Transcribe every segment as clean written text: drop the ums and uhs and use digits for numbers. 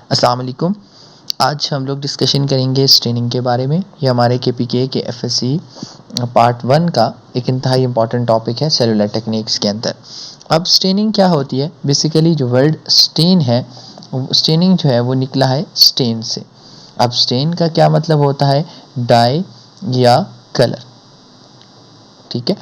अस्सलाम वालेकुम। आज हम लोग डिस्कशन करेंगे स्टेनिंग के बारे में। ये हमारे KPK के FSC पार्ट 1 का एक इंतहाई इंपॉर्टेंट टॉपिक है सेलुलर टेक्निक्स के अंदर। अब स्टेनिंग क्या होती है? बेसिकली जो वर्ड स्टेन है, स्टेनिंग जो है वो निकला है स्टेन से। अब स्टेन का क्या मतलब होता है? डाई या कलर। ठीक है,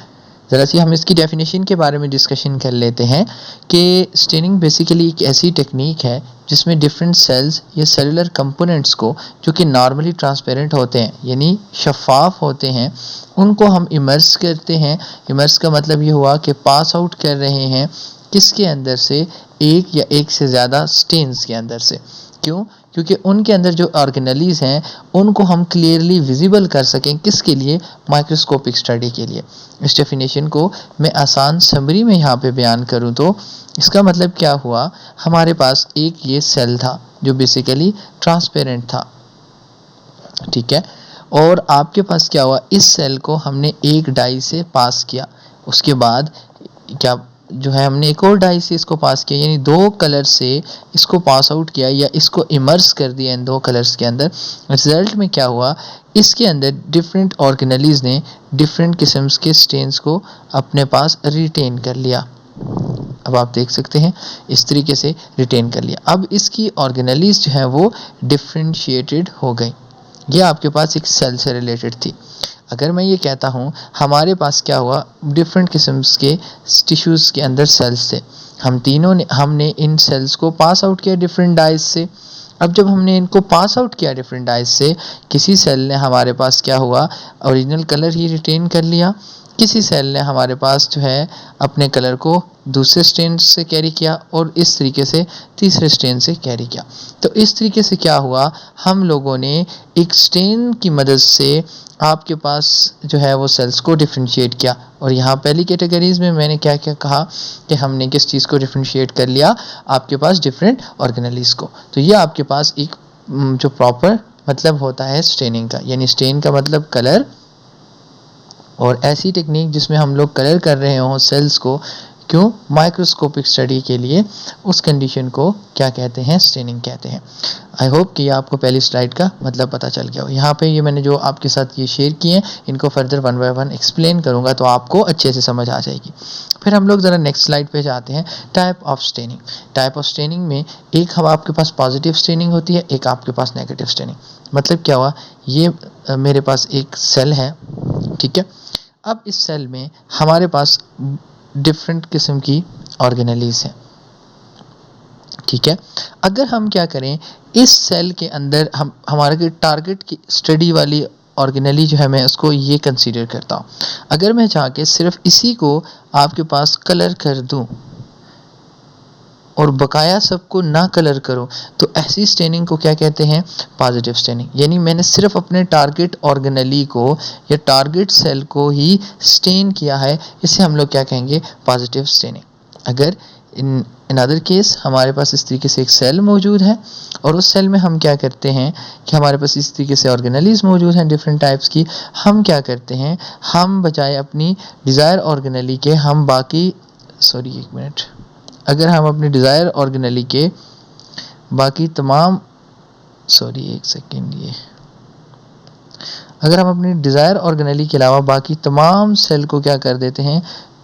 ज़रा सी हम इसकी डेफिनेशन के बारे में डिस्कशन कर लेते हैं कि स्टेनिंग बेसिकली एक ऐसी टेक्निक है जिसमें डिफरेंट सेल्स या सेलुलर कंपोनेंट्स को, जो कि नॉर्मली ट्रांसपेरेंट होते हैं यानी शफाफ होते हैं, उनको हम इमर्स करते हैं। इमर्स का मतलब ये हुआ कि पास आउट कर रहे हैं किसके अंदर से? एक या एक से ज़्यादा स्टेन्स के अंदर से। क्यों? क्योंकि उनके अंदर जो ऑर्गेनेलीज हैं उनको हम क्लियरली विजिबल कर सकें। किसके लिए? माइक्रोस्कोपिक स्टडी के लिए। इस डेफिनेशन को मैं आसान समरी में यहाँ पे बयान करूँ तो इसका मतलब क्या हुआ? हमारे पास एक ये सेल था जो बेसिकली ट्रांसपेरेंट था, ठीक है, और आपके पास क्या हुआ? इस सेल को हमने एक डाई से पास किया, उसके बाद क्या जो है हमने एक और डाई से इसको पास किया, यानी दो कलर से इसको पास आउट किया या इसको इमर्स कर दिया इन दो कलर्स के अंदर। रिजल्ट में क्या हुआ? इसके अंदर डिफरेंट ऑर्गेनेलीज ने डिफरेंट किस्म्स के स्टेन्स को अपने पास रिटेन कर लिया। अब आप देख सकते हैं इस तरीके से रिटेन कर लिया। अब इसकी ऑर्गेनेलीज जो है वो डिफ्रेंशिएटेड हो गई। ये आपके पास एक सेल से रिलेटेड थी। अगर मैं ये कहता हूँ हमारे पास क्या हुआ? डिफरेंट किस्म्स के टिश्यूज़ के अंदर सेल्स थे, हमने इन सेल्स को पास आउट किया डिफरेंट डाइज से। अब जब हमने इनको पास आउट किया डिफरेंट डाइज से, किसी सेल ने हमारे पास क्या हुआ? ओरिजिनल कलर ही रिटेन कर लिया। किसी सेल ने हमारे पास जो है अपने कलर को दूसरे स्ट्रेन से कैरी किया और इस तरीके से तीसरे स्ट्रेन से कैरी किया। तो इस तरीके से क्या हुआ? हम लोगों ने एक स्ट्रेन की मदद से आपके पास जो है वो सेल्स को डिफ्रेंशिएट किया। और यहाँ पहली कैटेगरीज में मैंने क्या क्या कहा कि हमने किस चीज़ को डिफ्रेंशिएट कर लिया? आपके पास डिफरेंट ऑर्गेनेलीज को। तो ये आपके पास एक जो प्रॉपर मतलब होता है स्टेनिंग का, यानी स्टेन का मतलब कलर, और ऐसी टेक्निक जिसमें हम लोग कलर कर रहे हों सेल्स को, क्यों? माइक्रोस्कोपिक स्टडी के लिए, उस कंडीशन को क्या कहते हैं? स्टेनिंग कहते हैं। आई होप कि आपको पहली स्लाइड का मतलब पता चल गया हो। यहाँ पे ये मैंने जो आपके साथ ये शेयर किए हैं इनको फर्दर 1 बाय 1 एक्सप्लेन करूँगा तो आपको अच्छे से समझ आ जाएगी। फिर हम लोग ज़रा नेक्स्ट स्लाइड पे जाते हैं। Type of staining. Type of staining में एक हम आपके पास पॉजिटिव स्टेनिंग होती है, एक आपके पास नेगेटिव स्टेनिंग। मतलब क्या हुआ? ये मेरे पास एक सेल है, ठीक है। अब इस सेल में हमारे पास डिफरेंट किस्म की ऑर्गेनेलीज हैं, ठीक है। अगर हम क्या करें, इस सेल के अंदर हम हमारे टारगेट की स्टडी वाली ऑर्गेनेली जो है मैं उसको ये कंसीडर करता हूँ। अगर मैं चाह के सिर्फ इसी को आपके पास कलर कर दूँ और बकाया सबको ना कलर करो, तो ऐसी स्टेनिंग को क्या कहते हैं? Positive staining. यानी मैंने सिर्फ अपने टारगेट ऑर्गेनेली को या टारगेट सेल को ही स्टेन किया है, इसे हम लोग क्या कहेंगे? Positive staining. अगर इन अदर केस हमारे पास इस तरीके से एक सेल मौजूद है और उस सेल में हम क्या करते हैं कि हमारे पास इस तरीके से ऑर्गेनेलीज मौजूद हैं डिफरेंट टाइप्स की, हम क्या करते हैं, हम बजाय अपनी डिज़ायर ऑर्गेनेली के हम बाकी अगर हम अपनी डिज़ायर ऑर्गेनेली के बाकी तमाम अगर हम अपनी डिज़ायर ऑर्गेनेली के अलावा बाकी तमाम सेल को क्या कर देते हैं?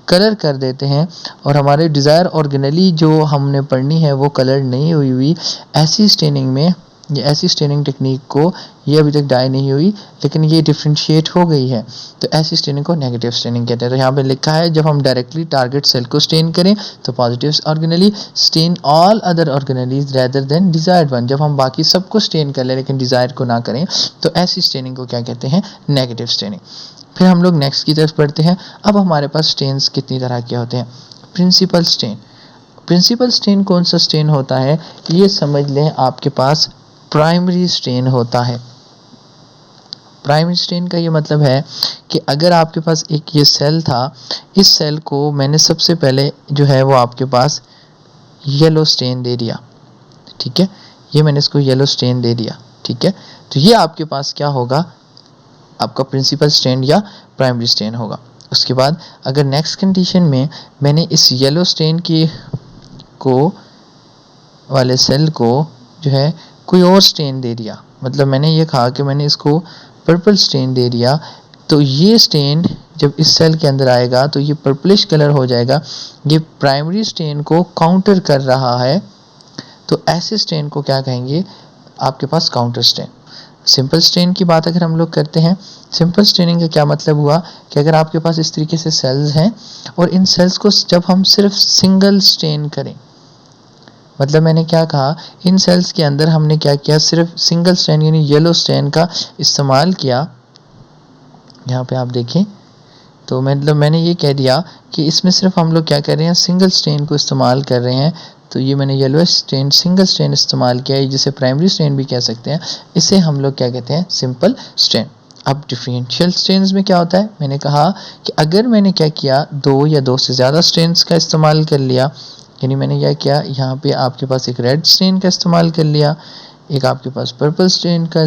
कलर कर देते हैं, और हमारे डिज़ायर ऑर्गेनेली जो हमने पढ़नी है वो कलर नहीं हुई, ऐसी स्टेनिंग में, ये ऐसी स्टेनिंग टेक्निक को, ये अभी तक डाई नहीं हुई लेकिन ये डिफ्रेंशिएट हो गई है, तो ऐसी स्टेनिंग को नेगेटिव स्टेनिंग कहते हैं। तो यहाँ पे लिखा है जब हम डायरेक्टली टारगेट सेल को स्टेन करें तो positive organelle stain all other organelles rather than desired one. जब हम बाकी सबको स्टेन कर लें लेकिन डिज़ायर को ना करें तो ऐसी स्टेनिंग को क्या कहते हैं? Negative staining. फिर हम लोग नेक्स्ट की तरफ बढ़ते हैं। अब हमारे पास स्टेन्स कितनी तरह के होते हैं? Principal stand. प्रिंसिपल स्टेन कौन सा स्टेन होता है? ये समझ लें आपके पास प्राइमरी स्टेन होता है। प्राइमरी स्टेन का ये मतलब है कि अगर आपके पास एक ये सेल था, इस सेल को मैंने सबसे पहले जो है वो आपके पास येलो स्टेन दे दिया, ठीक है, ये मैंने इसको येलो स्टेन दे दिया, ठीक है, तो ये आपके पास क्या होगा? आपका प्रिंसिपल स्टेन या प्राइमरी स्टेन होगा। उसके बाद अगर नेक्स्ट कंडीशन में मैंने इस येलो स्टेन की को वाले सेल को जो है कोई और स्टेन दे दिया, मतलब मैंने ये कहा कि मैंने इसको पर्पल स्टेन दे दिया, तो ये स्टेन जब इस सेल के अंदर आएगा तो ये पर्पलिश कलर हो जाएगा, ये प्राइमरी स्टेन को काउंटर कर रहा है। तो ऐसे स्टेन को क्या कहेंगे, आपके पास काउंटर स्टेन। सिंपल स्टेन की बात अगर हम लोग करते हैं, सिंपल स्टेनिंग का क्या मतलब हुआ कि अगर आपके पास इस तरीके से सेल्स हैं और इन सेल्स को जब हम सिर्फ सिंगल स्टेन करें, मतलब मैंने क्या कहा, इन सेल्स के अंदर हमने क्या किया, सिर्फ सिंगल स्टेन यानी येलो स्टेन का इस्तेमाल किया। यहाँ पे आप देखें तो मतलब मैंने ये कह दिया कि इसमें सिर्फ हम लोग क्या कर रहे हैं, सिंगल स्टेन को इस्तेमाल कर रहे हैं। तो ये मैंने येलो स्टेन, सिंगल स्टेन इस्तेमाल किया है, जिसे प्राइमरी स्टेन भी कह सकते हैं। इसे हम लोग क्या कहते हैं, सिंपल स्टेन। अब डिफरेंशियल स्टेन्स में क्या होता है, मैंने कहा कि अगर मैंने क्या किया, दो या दो से ज़्यादा स्टेन्स का इस्तेमाल कर लिया, यानी मैंने क्या किया, यहाँ पे आपके पास एक रेड स्टेन का इस्तेमाल कर लिया, एक आपके पास पर्पल स्टेन का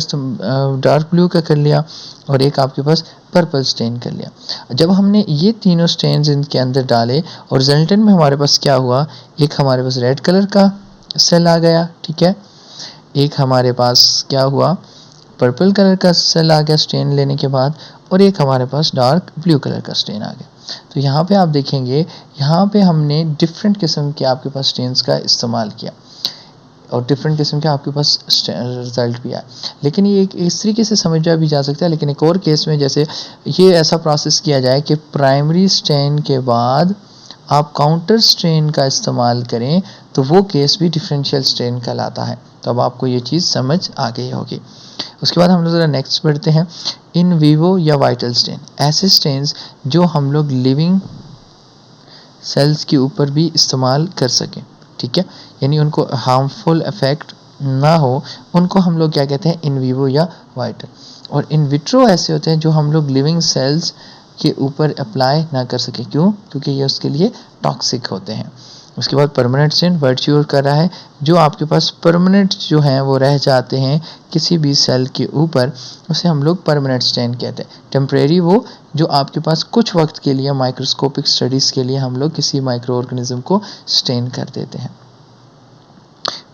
डार्क ब्लू का कर लिया, और एक आपके पास पर्पल स्टेन कर लिया। जब हमने ये तीनों स्टेन्स इनके अंदर डाले और रिजल्टेंट में हमारे पास क्या हुआ, एक हमारे पास रेड कलर का सेल आ गया, ठीक है, एक हमारे पास क्या हुआ, पर्पल कलर का सेल आ गया स्टेन लेने के बाद, और एक हमारे पास डार्क ब्लू कलर का स्टेन आ गया। तो यहाँ पे आप देखेंगे, यहाँ पे हमने डिफरेंट किस्म के आपके पास स्टेन्स का इस्तेमाल किया और डिफरेंट किस्म के आपके पास रिजल्ट भी आए। लेकिन ये एक इस तरीके से समझा भी जा सकता है, लेकिन एक और केस में जैसे ये ऐसा प्रोसेस किया जाए कि प्राइमरी स्टेन के बाद आप काउंटर स्टेन का इस्तेमाल करें, तो वो केस भी डिफरेंशियल स्टेन कहलाता है। तो अब आपको ये चीज़ समझ आ गई होगी। उसके बाद हम लोग ज़रा नेक्स्ट बढ़ते हैं, इन विवो या वाइटल स्टेन, ऐसे स्टेन्स जो हम लोग लिविंग सेल्स के ऊपर भी इस्तेमाल कर सकें, ठीक है, यानी उनको हार्मफुल इफेक्ट ना हो, उनको हम लोग क्या कहते हैं, इन विवो या वाइटल। और इन विट्रो ऐसे होते हैं जो हम लोग लिविंग सेल्स के ऊपर अप्लाई ना कर सके, क्यों, क्योंकि ये उसके लिए टॉक्सिक होते हैं। उसके बाद परमानेंट स्टेन, वर्ड यूज कर रहा है जो आपके पास परमानेंट जो हैं वो रह जाते हैं किसी भी सेल के ऊपर, उसे हम लोग परमानेंट स्टेन कहते हैं। टेम्परेरी वो जो आपके पास कुछ वक्त के लिए माइक्रोस्कोपिक स्टडीज़ के लिए हम लोग किसी माइक्रो ऑर्गेनिज्म को स्टेन कर देते हैं।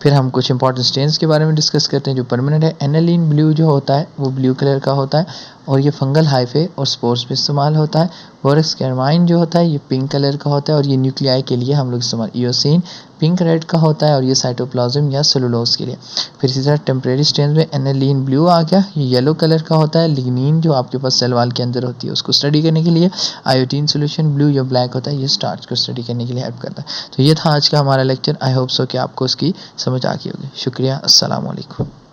फिर हम कुछ इंपॉर्टेंट स्टेन्स के बारे में डिस्कस करते हैं जो परमानेंट है। एनालिन ब्लू जो होता है वो ब्लू कलर का होता है और ये फंगल हाइफे और स्पोर्स में इस्तेमाल होता है। बोरस कैरमाइन जो होता है ये पिंक कलर का होता है और ये न्यूक्लियाई के लिए हम लोग इस्तेमाल। ईओसिन पिंक रेड का होता है और ये साइटोप्लाज्म या सेलुलोज के लिए। फिर इसी तरह टेम्परेरी स्टेन्स में एनालिन ब्लू आ गया, ये येलो कलर का होता है। लिग्निन जो आपके पास सेल वाल के अंदर होती है उसको स्टडी करने के लिए। आयोडीन सोल्यूशन ब्लू या ब्लैक होता है, ये स्टार्च को स्टडी करने के लिए हेल्प करता है। तो ये था आज का हमारा लेक्चर। आई होप सो कि आपको इसकी समझ आ गई होगी। शुक्रिया, अस्सलाम वालेकुम।